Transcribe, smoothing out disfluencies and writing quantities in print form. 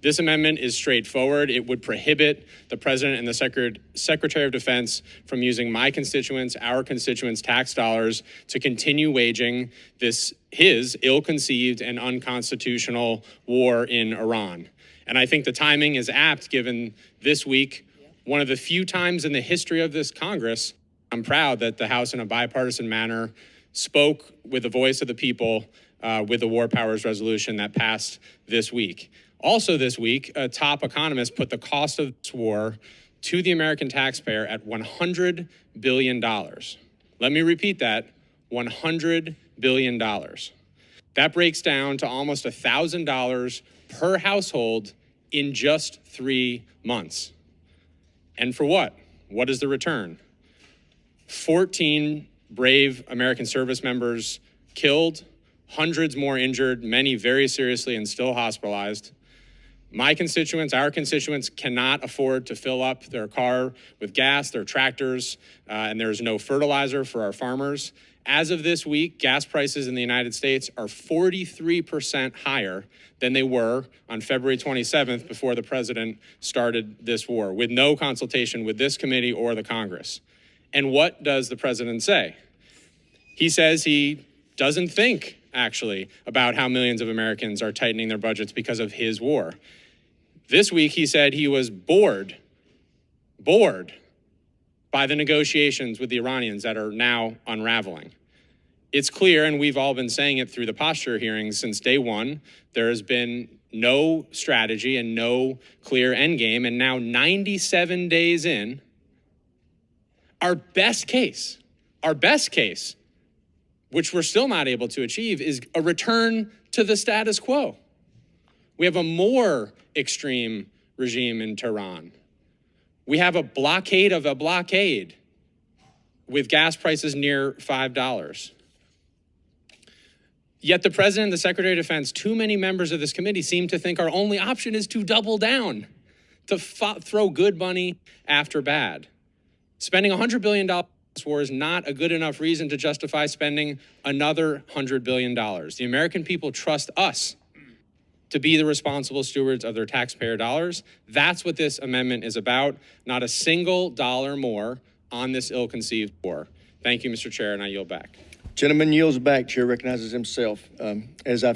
This amendment is straightforward. It would prohibit the President and the Secretary of Defense from using my constituents, our constituents' tax dollars to continue waging his ill-conceived and unconstitutional war in Iran. And I think the timing is apt given this week, one of the few times in the history of this Congress, I'm proud that the House in a bipartisan manner spoke with the voice of the people with the War Powers Resolution that passed this week. Also this week, a top economist put the cost of this war to the American taxpayer at $100 billion. Let me repeat that, $100 billion. That breaks down to almost $1,000 per household in just 3 months. And for what? What is the return? 14 brave American service members killed, hundreds more injured, many very seriously and still hospitalized. My constituents, our constituents, cannot afford to fill up their car with gas, their tractors, and there's no fertilizer for our farmers. As of this week, gas prices in the United States are 43% higher than they were on February 27th before the president started this war, with no consultation with this committee or the Congress. And what does the president say? He says he doesn't think, actually, about how millions of Americans are tightening their budgets because of his war. This week, he said he was bored by the negotiations with the Iranians that are now unraveling. It's clear, and we've all been saying it through the posture hearings since day one, there has been no strategy and no clear endgame, and now 97 days in, our best case, which we're still not able to achieve, is a return to the status quo. We have a more extreme regime in Tehran. We have a blockade of a blockade with gas prices near $5. Yet the president and the Secretary of Defense, too many members of this committee seem to think our only option is to double down, to throw good money after bad. Spending $100 billion on this war is not a good enough reason to justify spending another $100 billion. The American people trust us to be the responsible stewards of their taxpayer dollars. That's what this amendment is about, not a single dollar more on this ill-conceived war. Thank you, Mr. Chair, and I yield back. Gentleman yields back. Chair recognizes himself. As I've